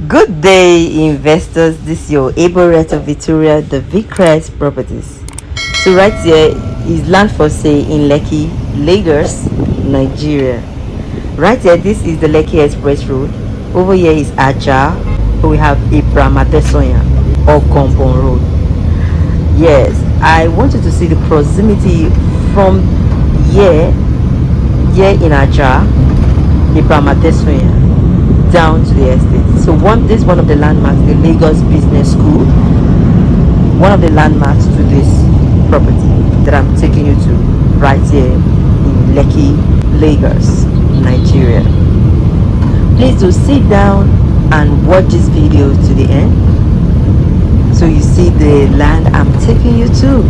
Good day, investors. This is your able rate of Victoria, the Vicrest Properties. So right here is land for sale in Lekki, Lagos, Nigeria. Right here, this is the Lekki Express Road. Over here is Aja. We have Ibrahim Adesoya or Compound Road. Yes, I want you to see the proximity from here in Aja, Ibrahim Adesoya, down to the estate. So this is one of the landmarks, the Lagos Business School. One of the landmarks to this property that I'm taking you to right here in Lekki, Lagos, Nigeria. Please do sit down and watch this video to the end so you see the land I'm taking you to.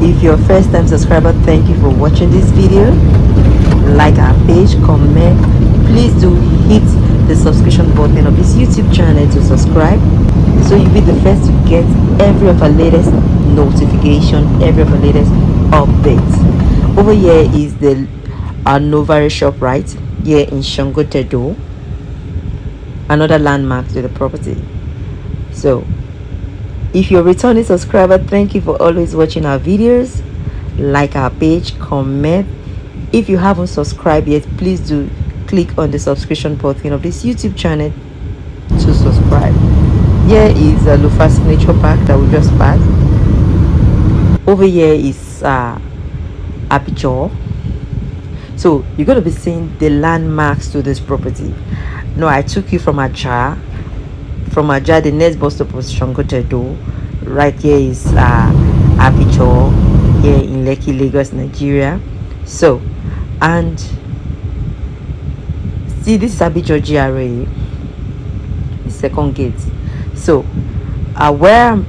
If you're a first time subscriber, thank you for watching this video. Like our page, comment. Please do hit the subscription button of this YouTube channel to subscribe so you'll be the first to get every of our latest notification, every of our latest updates. Over here is the Novare shop right here in Shangotedo, another landmark to the property. So if you're a returning subscriber, thank you for always watching our videos. Like our page, comment. If you haven't subscribed yet, please do click on the subscription button of this YouTube channel to subscribe. Here is a Lufa Signature Park that we just passed. Over here is Ibeju. So you're going to be seeing the landmarks to this property. No, I took you from Aja. From Aja, the next bus stop was Shangotedo. Right here is Ibeju, here in Lekki, Lagos, Nigeria. So, and see, this is Ibeju GRA, the second gate. So where I'm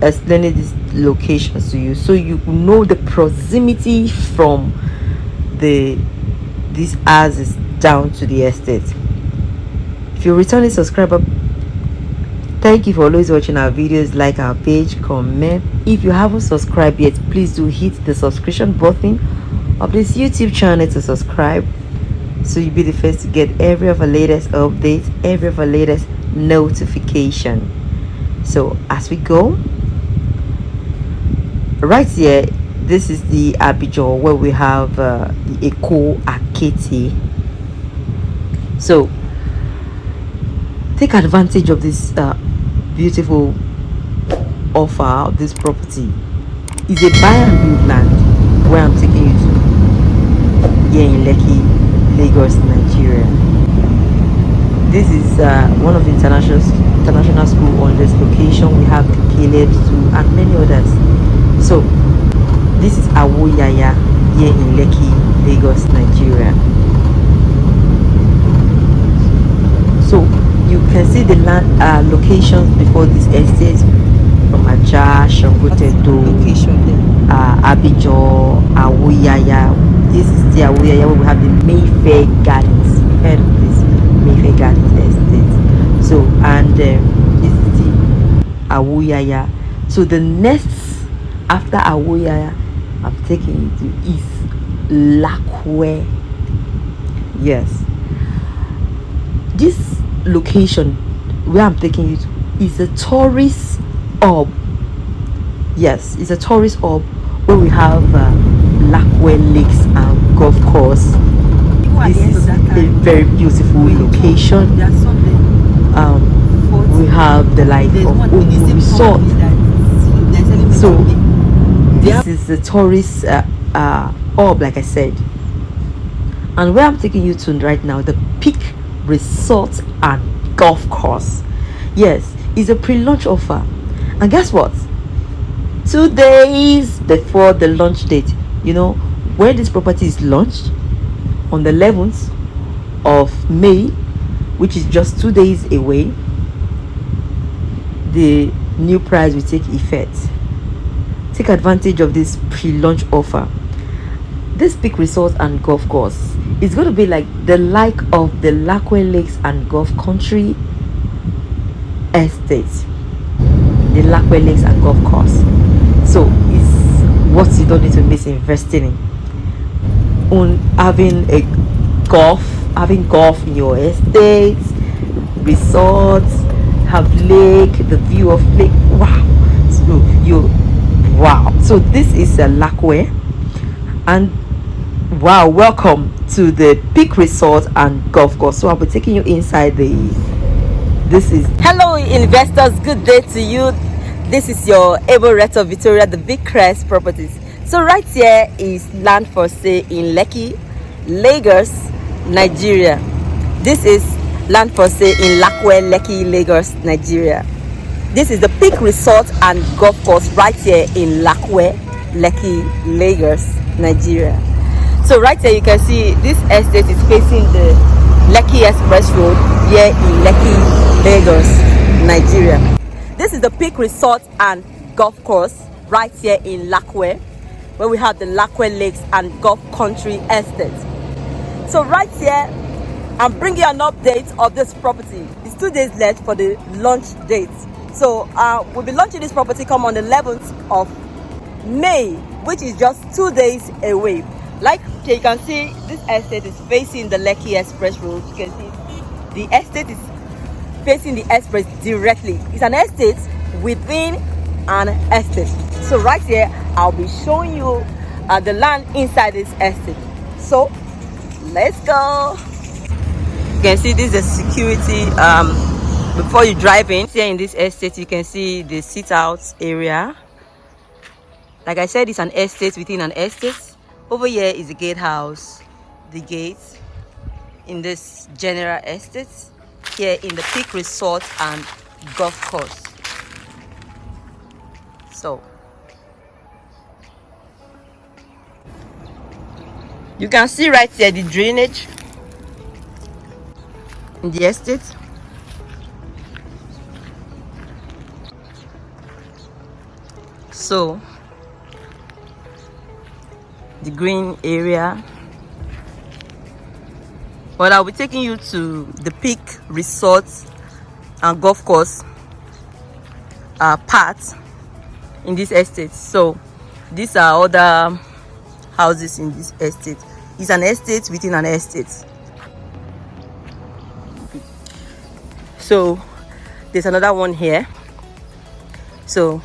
explaining these locations to you so you know the proximity from these houses down to the estate. If you're a returning subscriber, thank you for always watching our videos. Like our page, comment. If you haven't subscribed yet, please do hit the subscription button of this YouTube channel to subscribe so you'll be the first to get every of our latest updates, every of our latest notification. So as we go right here, this is the Ibeju where we have the Eco Akete. So take advantage of this beautiful offer of this property. It's a buy and build land where I'm taking you to here in Lekki, Lagos, Nigeria. This is one of the international school on this location. We have the Caleb too and many others. So this is Awoyaya here in Lekki, Lagos, Nigeria. So you can see the land locations before this estate from Aja, Shangotedo, Ibeju, Awoyaya. This is the Awoyaya where we have the Mayfair Gardens. You've heard of this Mayfair Gardens estate. So and this is the Awoyaya. So the next after Awoyaya I'm taking you to is Lakowe. Yes, this location where I'm taking you to is a tourist hub. Yes, it's a tourist hub where we have Lakowe Lakes and golf course. This is a very beautiful location. We have the light of Umu Resort. So this is the tourist hub, like I said. And where I'm taking you to right now, the Peak Resort and Golf Course. Yes, it's a pre-launch offer. And guess what? 2 days before the launch date, you know, when this property is launched on the 11th of May, which is just 2 days away, the new price will take effect. Take advantage of this pre-launch offer. This Peak Resort and Golf Course is going to be like the of the Lakowe Lakes and Golf Country Estate. The Lakowe Lakes and Golf Course. So it's what you don't need to miss investing in. On having golf in your estate, resorts, have lake, the view of lake. Wow. Wow. So this is a Lakowe, and wow, welcome to the Peak Resort and Golf Course. So I'll be taking you inside this is hello investors, good day to you. This is your able Rector Victoria, the Big Crest Properties. So right here is land for sale in Lekki, Lagos, Nigeria. This is land for sale in Lakowe, Lekki, Lagos, Nigeria. This is the Peak Resort and Golf Course right here in Lakowe, Lekki, Lagos, Nigeria. So right here you can see this estate is facing the Lekki Express Road here in Lekki, Lagos, Nigeria. This is the Peak Resort and Golf Course right here in Lakowe, where we have the Lakowe Lakes and Golf Country Estate. So right here, I'm bringing you an update of this property. It's 2 days left for the launch date. So we'll be launching this property come on the 11th of May, which is just 2 days away. Like you can see, this estate is facing the Lekki Express Road. You can see the estate is facing the express directly. It's an estate within an estate. So right here, I'll be showing you the land inside this estate. So let's go. You can see this is the security before you drive in. Here in this estate, you can see the sit out area. Like I said, it's an estate within an estate. Over here is the gatehouse, the gate in this general estate here in the Peak Resort and Golf Course. So you can see right here the drainage in the estate. So the green area. Well, I'll be taking you to the Peak Resort and Golf Course part in this estate. So these are other houses in this estate. It's an estate within an estate. So there's another one here. So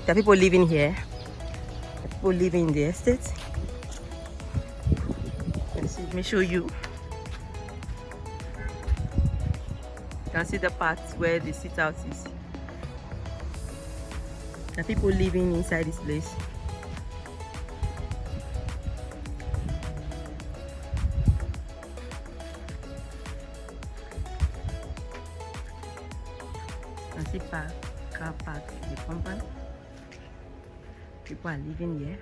there are people living here. People living in the estate. Let me show you. You can see the part where the sit out is. There are people living inside this place. You can see car park in the compound. People are living here.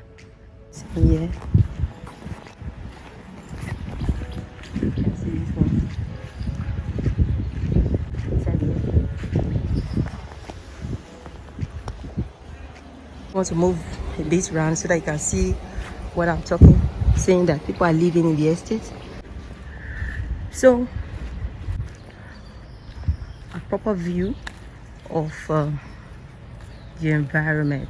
Here. You can see this one. Inside here. I want to move a bit around so that you can see what I'm talking, saying that people are living in the estate. So a proper view of the environment.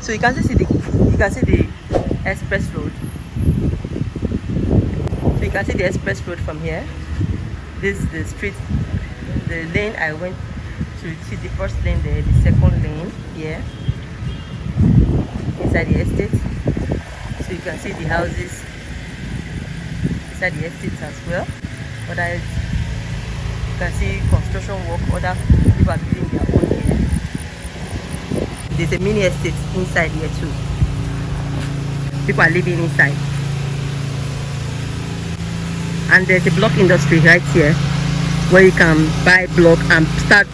So you can see the express road. So you can see the express road from here. This is the street, the lane I went to see, the first lane there, the second lane here inside the estate. So you can see the houses inside the estate as well. Other, you can see construction work. Other people are doing their own here. There's a mini estate inside here too. People are living inside. And there's a block industry right here where you can buy block and start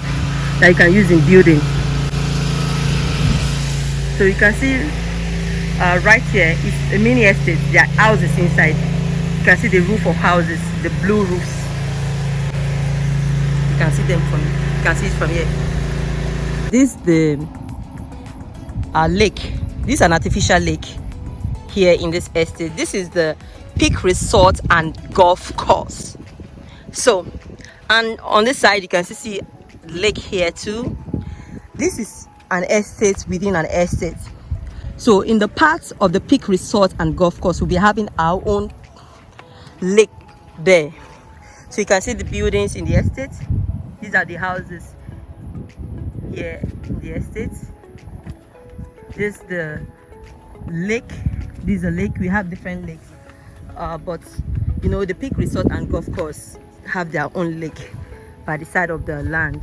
that you can use in building. So you can see right here is a mini estate. There are houses inside. You can see the roof of houses, the blue roofs. You can see them it from here. This is the lake. This is an artificial lake here in this estate. This is the Peak Resort and Golf Course. So, and on this side you can see lake here too. This is an estate within an estate. So in the part of the Peak Resort and Golf Course, we'll be having our own lake there. So you can see the buildings in the estate. These are the houses here in the estate. This is the lake. This is a lake. We have different lakes, but you know, the Peak Resort and Golf Course have their own lake by the side of the land.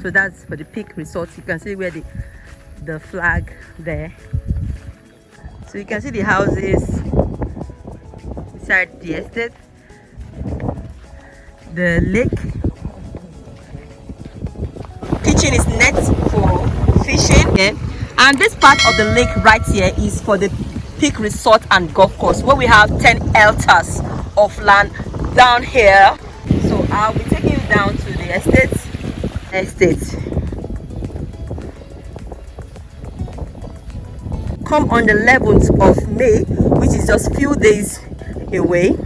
So that's for the Peak Resort. You can see where the flag there. So you can see the houses inside the estate, the lake. Kitchen is net for fishing, and this part of the lake right here is for the Peak Resort and Golf Course, where we have 10 hectares of land down here. So I'll be taking you down to the estate. Come on the 11th of May, which is just few days away.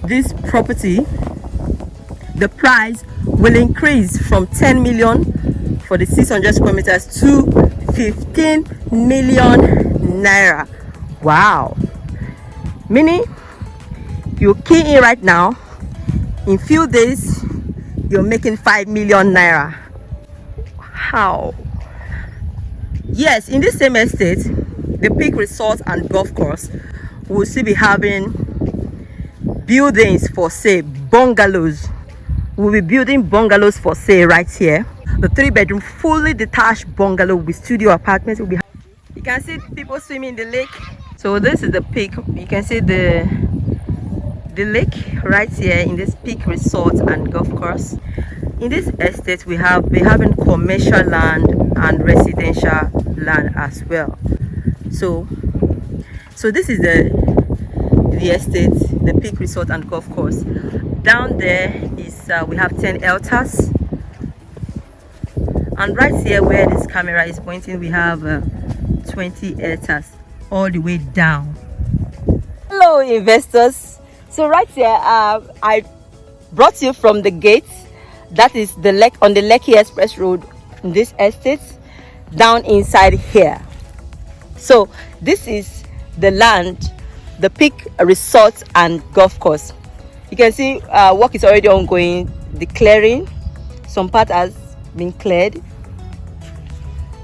This property, the price will increase from 10 million for the 600 square meters to 15 million naira. Wow. Meaning, you key in right now, in few days you're making 5 million naira. How? Yes, in this same estate, the Peak Resort and Golf Course, will still be having buildings for sale, bungalows. We'll be building bungalows for sale right here. The 3-bedroom fully detached bungalow with studio apartments will be. You can see people swimming in the lake. So this is the peak. You can see the lake right here in this Peak Resort and Golf Course. In this estate, we're having commercial land and residential land as well. So this is the estate, the Peak Resort and Golf Course. Down there is we have 10 hectares, and right here where this camera is pointing, we have 20 hectares all the way down. Hello investors. So right here I brought you from the gate, that is the on the Lekki Express Road in this estate, down inside here. So this is the land, the Peak Resort and Golf Course. You can see work is already ongoing, the clearing. Some part has been cleared,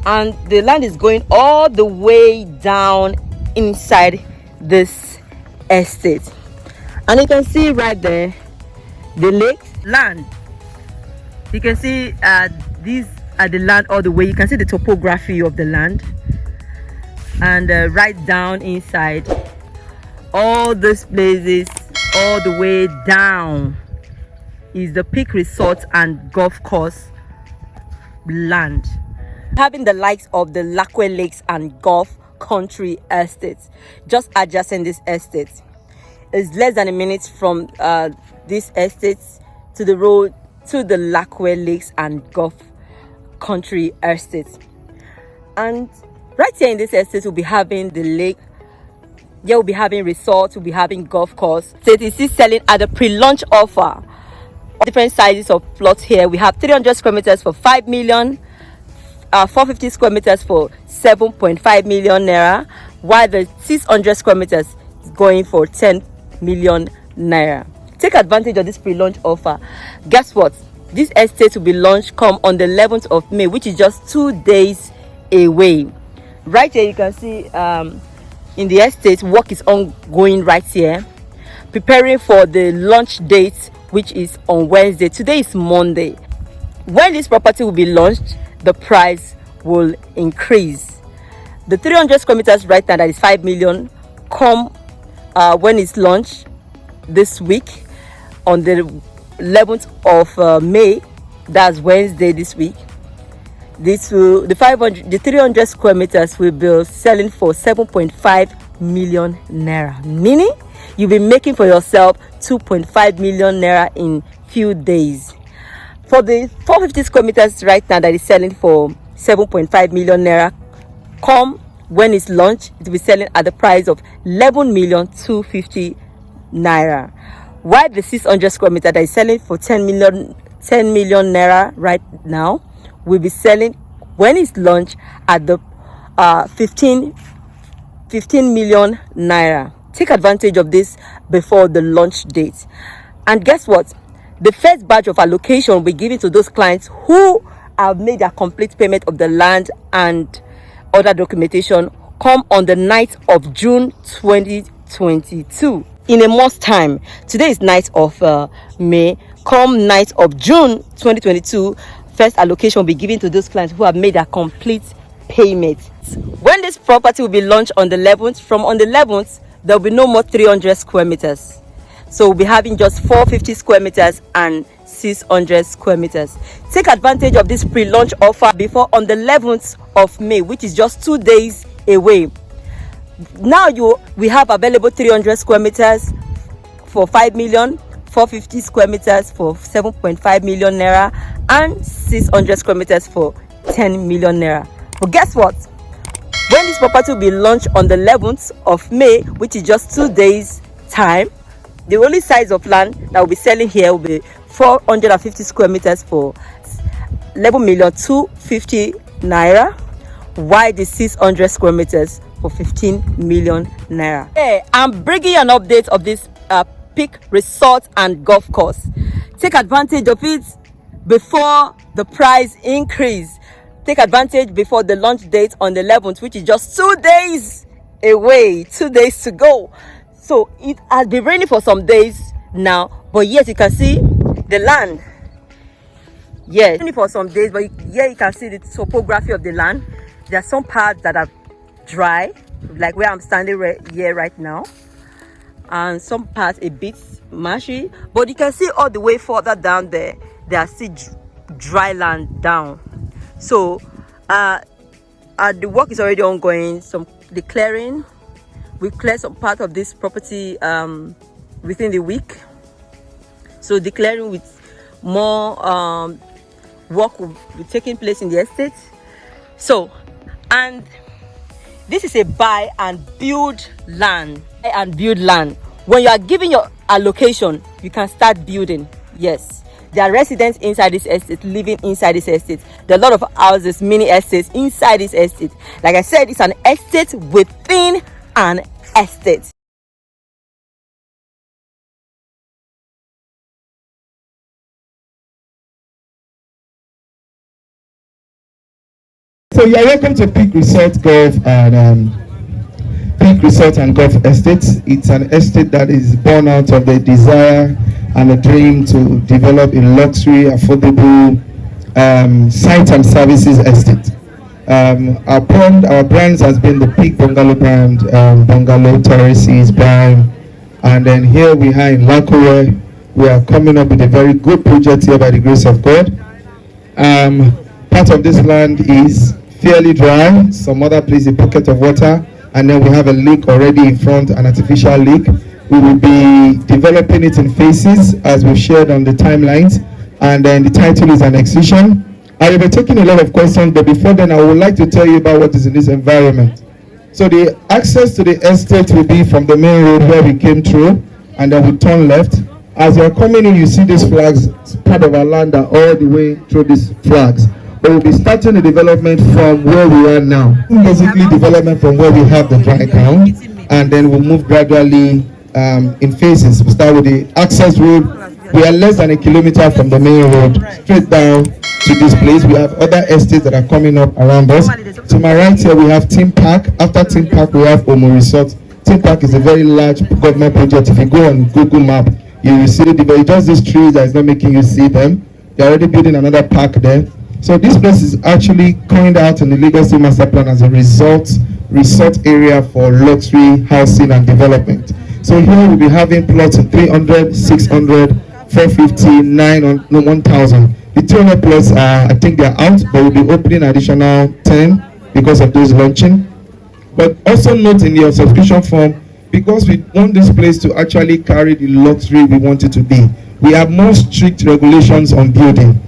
and the land is going all the way down inside this estate. And you can see right there the lake land. You can see these are the land all the way. You can see the topography of the land, and right down inside all these places all the way down is the Peak Resort and Golf Course land, having the likes of the Lakowe Lakes and Golf Country Estates just adjacent this estate. It's less than a minute from this estate to the road to the Lakowe Lakes and Golf Country Estate. And right here in this estate, we'll be having the lake. Yeah, we'll be having resorts, we'll be having golf course. So it is still selling at a pre-launch offer. Different sizes of plots here. We have 300 square meters for 5 million, 450 square meters for 7.5 million naira, while the 600 square meters is going for 10 million naira. Take advantage of this pre-launch offer. Guess what? This estate will be launched come on the 11th of May, which is just 2 days away. Right here you can see in the estate, work is ongoing right here, preparing for the launch date, which is on Wednesday. Today is Monday. When this property will be launched, the price will increase. The 300 square meters right now, that is 5 million, come when it's launched this week on the 11th of May. That's Wednesday this week. The 300 square meters will be selling for 7.5 million naira, meaning you'll be making for yourself 2.5 million naira in few days. For the 450 square meters right now that is selling for 7.5 million naira, come when it's launched, it will be selling at the price of 11,250,000 naira. While the 600 square meter that is selling for 10 million naira right now will be selling when it's launched at the 15 million naira. Take advantage of this before the launch date. And guess what? The first batch of allocation will be given to those clients who have made their complete payment of the land and other documentation come on the 9th of June 2022. In a month's time, today is 9th of May, come 9th of June 2022, first allocation will be given to those clients who have made their complete payment. When this property will be launched on the 11th, from on the 11th, there will be no more 300 square meters. So we'll be having just 450 square meters and 600 square meters. Take advantage of this pre-launch offer before on the 11th of May, which is just 2 days away. Now we have available 300 square meters for 5 million, 450 square meters for 7.5 million naira, and 600 square meters for 10 million naira. But guess what? When this property will be launched on the 11th of May, which is just 2 days time, the only size of land that will be selling here will be 450 square meters for 11,250,000 naira, while the 600 square meters for 15 million naira. Hey, I'm bringing you an update of this Peak Resort and Golf Course. Take advantage of it before the price increase. Take advantage before the launch date on the 11th, which is just 2 days away, 2 days to go. So it has been raining for some days now, but yes, you can see the land. Yes, raining for some days, but here you can see the topography of the land. There are some parts that are dry, like where I'm standing here right now, and some parts a bit marshy, but you can see all the way further down there are still dry land down. So the work is already ongoing. The clearing, we cleared some part of this property within the week, so the clearing with more work will be taking place in the estate. So, and this is a buy and build land. When you are giving your allocation, you can start building. Yes, there are residents inside this estate, living inside this estate. There are a lot of houses, mini estates inside this estate. Like I said, it's an estate within an estate. So you're welcome to Peak Resort Golf and Peak Resort and Golf Estate. It's an estate that is born out of the desire and a dream to develop a luxury, affordable site and services estate. Our brands has been the Peak Bungalow brand, Bungalow, Terraces, Prime, and then here we are in Lakowe. We are coming up with a very good project here by the grace of God. Part of this land is fairly dry, some other place a pocket of water, and then we have a lake already in front, an artificial lake. We will be developing it in phases as we've shared on the timelines, and then the title is an Excision. I will be taking a lot of questions, but before then I would like to tell you about what is in this environment. So the access to the estate will be from the main road where we came through, and then we turn left. As you're coming in, you see these flags, part of our land are all the way through these flags. But we'll be starting the development from where we are now. Basically development from where we have the dry ground, and then we'll move gradually in phases. We'll start with the access road. We are less than a kilometer from the main road, straight down to this place. We have other estates that are coming up around us. To my right here, we have Team Park. After Team Park, we have Omo Resort. Team Park is a very large government project. If you go on Google Map, you will see just these trees that is not making you see them. They're already building another park there. So this place is actually coined out in the Lagos State Master Plan as a resort area for luxury housing and development. So here we'll be having plots of 300, 600, 450, 1,000. The 200 plots I think they're out, but we'll be opening additional 10 because of those launching. But also note in your subscription form, because we want this place to actually carry the luxury we want it to be, we have more strict regulations on building.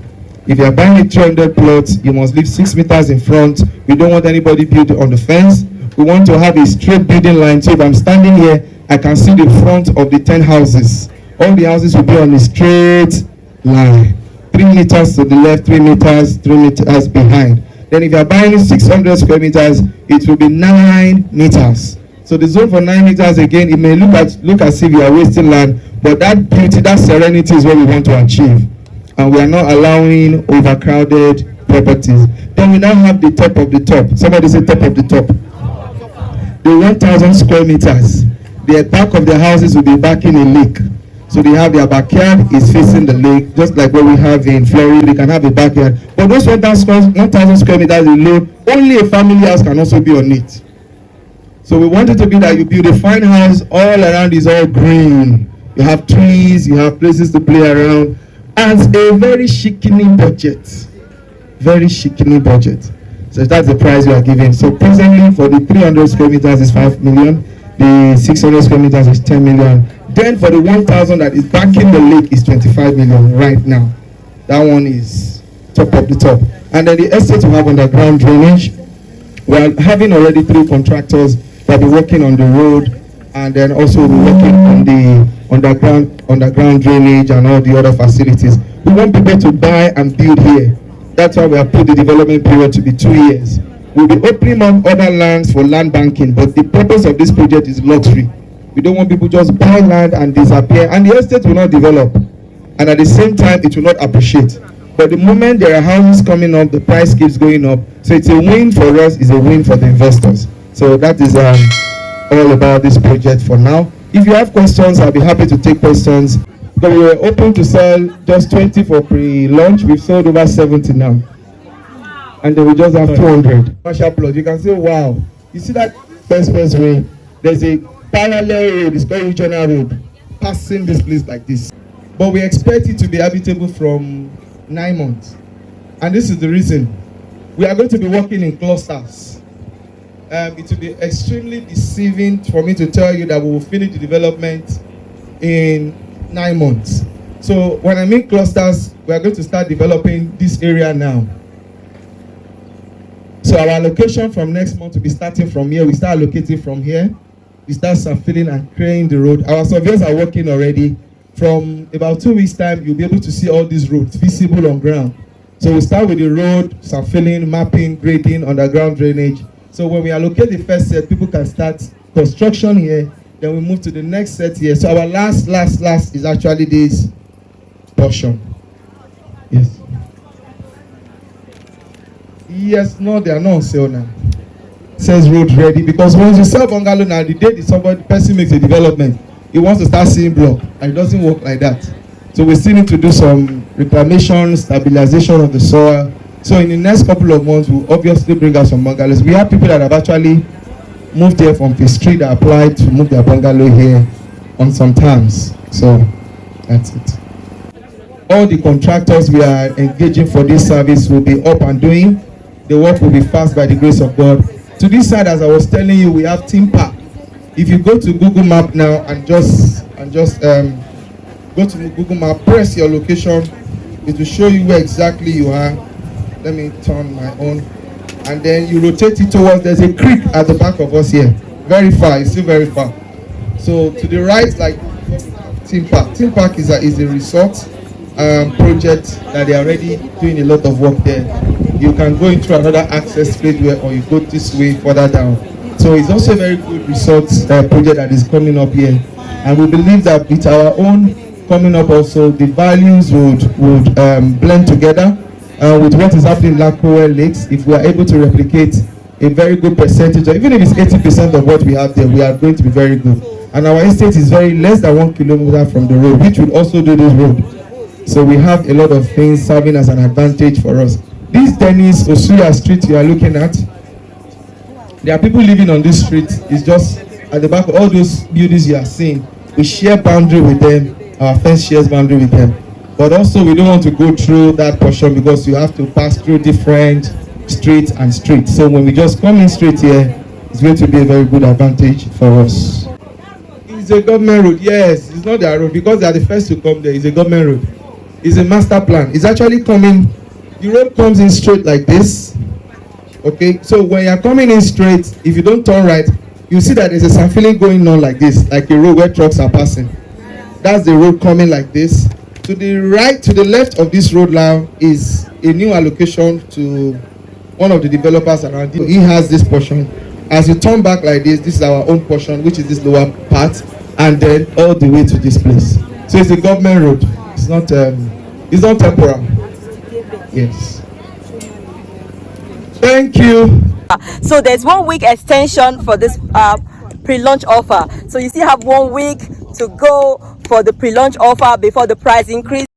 If you're buying a 300 plots, you must leave 6 meters in front. We don't want anybody building on the fence. We want to have a straight building line. So if I'm standing here, I can see the front of the 10 houses. All the houses will be on a straight line. 3 meters to the left, 3 meters behind. Then if you are buying 600 square meters, it will be 9 meters. So the zone for 9 meters, again, it may look as if you are wasting land, but that beauty, that serenity is what we want to achieve. And we are not allowing overcrowded properties. Then we now have the top of the top. Somebody say top of the top. The 1,000 square meters. The back of the houses will be backing a lake. So they have their backyard is facing the lake, just like what we have in Florida. They can have a backyard. But those 1,000 square meters alone, only a family house can also be on it. So we want it to be that you build a fine house, all around is all green. You have trees, you have places to play around, and a very shikini budget. Very shikini budget. So that's the price we are giving. So presently for the 300 square meters is 5 million, the 600 square meters is 10 million. Then for the 1,000 that is backing the lake is 25 million right now. That one is top of the top. And then the estate we have underground drainage. We are having already 3 contractors that will be working on the road, and then also we'll be working on the underground drainage and all the other facilities. We want people to buy and build here. That's why we have put the development period to be 2 years. We'll be opening up other lands for land banking, but the purpose of this project is luxury. We don't want people just buy land and disappear, and the estate will not develop, and at the same time it will not appreciate. But the moment there are houses coming up, the price keeps going up. So it's a win for us, it's a win for the investors. So that is all about this project for now. If you have questions, I'll be happy to take questions. But we were open to sell just 20 for pre-launch. We've sold over 70 now. And then we just have 200. Commercial plot. You can say, wow. You see that expressway? There's a parallel road, it's called regional road, passing this place like this. But we expect it to be habitable from 9 months. And this is the reason. We are going to be working in clusters. It will be extremely deceiving for me to tell you that we will finish the development in 9 months. So when I mean clusters, we are going to start developing this area now. So our allocation from next month will be starting from here. We start allocating from here. We start filling and clearing the road. Our surveyors are working already. From about 2 weeks' time, you'll be able to see all these roads visible on ground. So we start with the road, filling, mapping, grading, underground drainage. So when we allocate the first set, people can start construction here. Then we move to the next set here. So our last is actually this portion. Yes. Yes, no, they are not on sale now. It says road ready, because once you sell bungalow now, the day the person makes a development, he wants to start seeing block, and it doesn't work like that. So we still need to do some reclamation, stabilization of the soil. So in the next couple of months, we'll obviously bring out some bungalows. We have people that have actually moved here from the street that applied to move their bungalow here on some terms. So that's it. All the contractors we are engaging for this service will be up and doing. The work will be fast by the grace of God. To this side, as I was telling you, we have timber. If you go to Google Map now and just go to Google Map, press your location, it will show you where exactly you are. Let me turn my own, and then you rotate it towards, there's a creek at the back of us here, very far, it's still very far. So to the right, like Theme Park. Theme Park is a resort project that they are already doing a lot of work there. You can go into another access place where, or you go this way further down. So it's also a very good resort project that is coming up here, and we believe that with our own coming up also, the values would blend together. With what is happening in Lakowe lakes, if we are able to replicate a very good percentage, or even if it's 80% of what we have there, we are going to be very good. And our estate is very less than 1 kilometer from the road, which will also do this road. So we have a lot of things serving as an advantage for us. This Dennis Osuya street you are looking at, there are people living on this street. It's just at the back of all those buildings you are seeing. We share boundary with them. Our fence shares boundary with them. But also we don't want to go through that portion because you have to pass through different streets and streets. So when we just come in straight here, it's going to be a very good advantage for us. It's a government road, yes. It's not their road because they are the first to come there. It's a government road. It's a master plan. It's actually coming, the road comes in straight like this. Okay, so when you're coming in straight, if you don't turn right, you see that there's a sampling going on like this, like a road where trucks are passing. That's the road coming like this. To the right, to the left of this road now is a new allocation to one of the developers around. He has this portion. As you turn back like this is our own portion, which is this lower part, and then all the way to this place. So it's a government road. It's not temporal. Yes. Thank you. So there's 1 week extension for this pre-launch offer. So you still have 1 week to go for the pre-launch offer before the price increase.